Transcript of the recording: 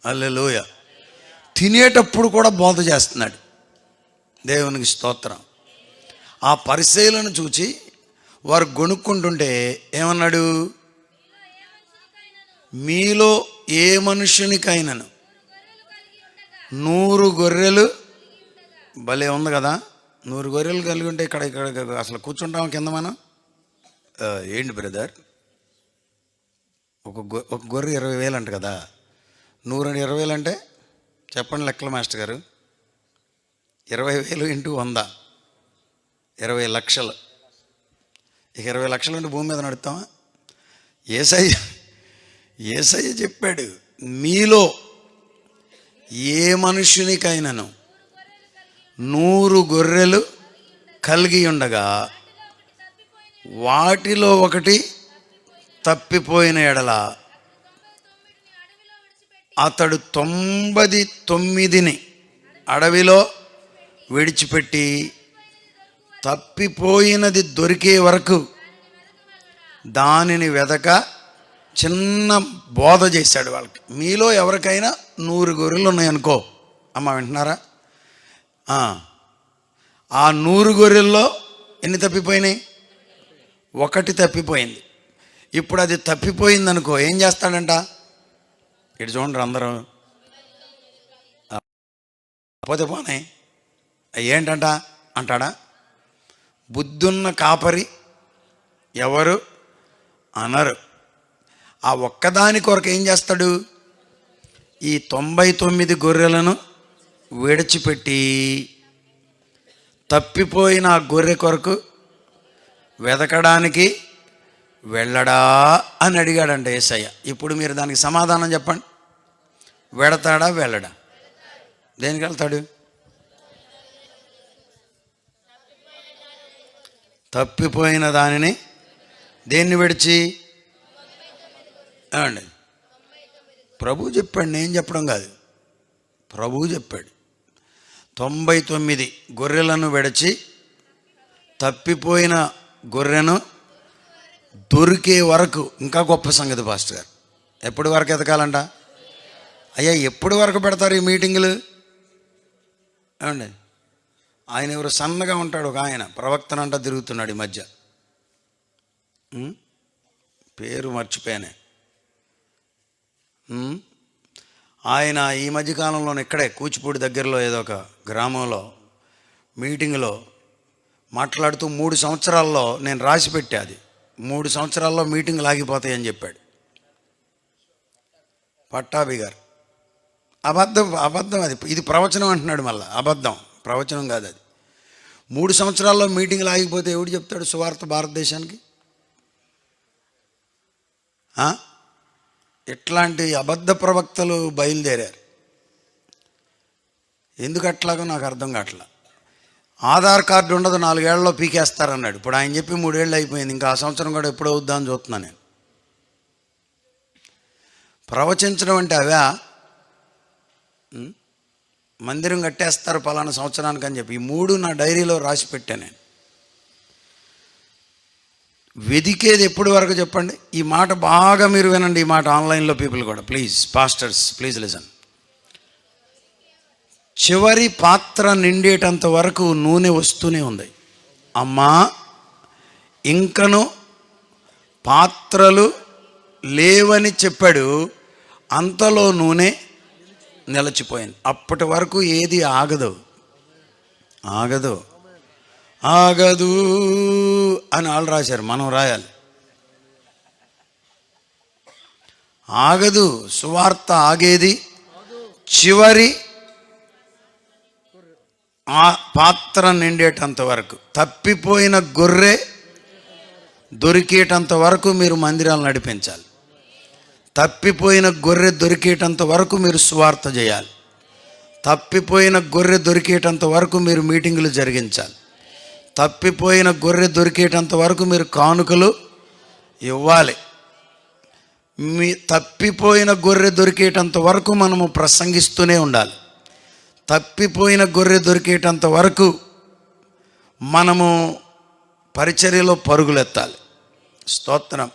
హల్లెలూయా. తినేటప్పుడు కూడా బోధ చేస్తున్నాడు. దేవునికి స్తోత్రం. ఆ పరిసయ్యులను చూచి వారు గొణుక్కుంటుంటే ఏమన్నాడు? మీలో ఏ మనుషునికైనను 100 గొర్రెలు, భలే ఉంది కదా, 100 గొర్రెలు కలిగి ఉంటే ఇక్కడ అసలు కూర్చుంటాం కింద మనం. ఏంటి బ్రదర్, ఒక గొర్రె 20,000 అంట కదా, 100 20,000 అంటే చెప్పండి లెక్కల మాస్టర్ గారు. 20,000 ఇంటూ 100 20 లక్షలు. ఇక 20 లక్షలు ఉంటే భూమి మీద నడుస్తామా? యేసయ్య చెప్పాడు, మీలో ఏ మనుషునికైనను 100 గొర్రెలు కలిగి ఉండగా వాటిలో ఒకటి తప్పిపోయిన ఎడల అతడు 99ని అడవిలో విడిచిపెట్టి తప్పిపోయినది దొరికే వరకు దానిని వెదక చిన్న బోధ చేశాడు వాళ్ళకి. మీలో ఎవరికైనా 100 గొర్రెలు ఉన్నాయనుకో, అమ్మ వింటున్నారా? ఆ 100 గొర్రెల్లో ఎన్ని తప్పిపోయినాయి? ఒకటి తప్పిపోయింది. ఇప్పుడు అది తప్పిపోయింది అనుకో, ఏం చేస్తాడంట? ఇటు చూడండి అందరూ, పోతే పోనే ఏంటంట అంటాడా? బుద్ధున్న కాపరి ఎవరు అనరు. ఆ ఒక్కదాని కొరకు ఏం చేస్తాడు? ఈ 99 గొర్రెలను విడిచిపెట్టి తప్పిపోయిన ఆ గొర్రె కొరకు వెతకడానికి వెళ్ళడా అని అడిగాడంట యేసయ్య. ఇప్పుడు మీరు దానికి సమాధానం చెప్పండి. వెడతాడా వెళ్ళడా? దేనికి వెళ్తాడు? తప్పిపోయిన దానిని దేన్ని విడిచి? ఏమండి, ప్రభువు చెప్పాడు, నేను చెప్పడం కాదు, ప్రభువు చెప్పాడు. 99 గొర్రెలను విడిచి తప్పిపోయిన గొర్రెను దొరికే వరకు. ఇంకా గొప్ప సంగతి పాస్టర్ గారు, ఎప్పటి వరకు ఎతకాలంట? అయ్యా ఎప్పటి వరకు పెడతారు ఈ మీటింగులు? ఏమండి, ఆయన ఎవరు సన్నగా ఉంటాడు, ఒక ఆయన ప్రవక్తనంట తిరుగుతున్నాడు ఈ మధ్య, పేరు మర్చిపోయానే. ఆయన ఈ మధ్యకాలంలో ఇక్కడే కూచిపూడి దగ్గరలో ఏదో ఒక గ్రామంలో మీటింగ్లో మాట్లాడుతూ 3 సంవత్సరాల్లో, నేను రాసి పెట్టా అది, 3 సంవత్సరాల్లో మీటింగులు ఆగిపోతాయని చెప్పాడు. పట్టాభి గారు. అబద్ధం అది. ఇది ప్రవచనం అంటున్నాడు, మళ్ళీ అబద్ధం, ప్రవచనం కాదు అది. 3 సంవత్సరాల్లో మీటింగులు ఆగిపోతే ఎవడు చెప్తాడు సువార్త భారతదేశానికి? ఇట్లాంటి అబద్ధ ప్రవక్తలు బయలుదేరారు. ఎందుకు అట్లాగో నాకు అర్థం కావట్లా. ఆధార్ కార్డు ఉండదు, 4 ఏళ్లలో పీకేస్తారన్నాడు. ఇప్పుడు ఆయన చెప్పి 3 ఏళ్ళు అయిపోయింది, ఇంకా ఆ సంవత్సరం కూడా ఎప్పుడు అవుద్దామని చూస్తున్నాను నేను. ప్రవచించడం అంటే అవా? మందిరం కట్టేస్తారు పలానా సంవత్సరానికి అని చెప్పి. ఈ 3 నా డైరీలో రాసి పెట్టాను నేను. వెదికేది ఎప్పటి వరకు చెప్పండి? ఈ మాట బాగా మీరు వినండి, ఈ మాట ఆన్లైన్లో పీపుల్ కూడా, ప్లీజ్ పాస్టర్స్ ప్లీజ్ లిసన్. చివరి పాత్ర నిండేటంత వరకు నూనె వస్తూనే ఉంది. అమ్మా ఇంకను పాత్రలు లేవని చెప్పాడు, అంతలో నూనె నిలిచిపోయింది. అప్పటి వరకు ఏది ఆగదు అని వాళ్ళు రాశారు, మనం రాయాలి. ఆగదు సువార్త, ఆగేది చివరి ఆ పాత్ర నిండేటంత వరకు. తప్పిపోయిన గొర్రె దొరికేటంత వరకు మీరు మందిరాలు నడిపించాలి. తప్పిపోయిన గొర్రె దొరికేటంత వరకు మీరు సువార్త చేయాలి. తప్పిపోయిన గొర్రె దొరికేటంత వరకు మీరు మీటింగులు జరిగించాలి. తప్పిపోయిన గొర్రె దొరికేటంత వరకు మీరు కానుకలు ఇవ్వాలి. తప్పిపోయిన గొర్రె దొరికేటంత వరకు మనము ప్రసంగిస్తూనే ఉండాలి. తప్పిపోయిన గొర్రె దొరికేటంత వరకు మనము పరిచర్యలో పరుగులెత్తాలి. స్తోత్రం.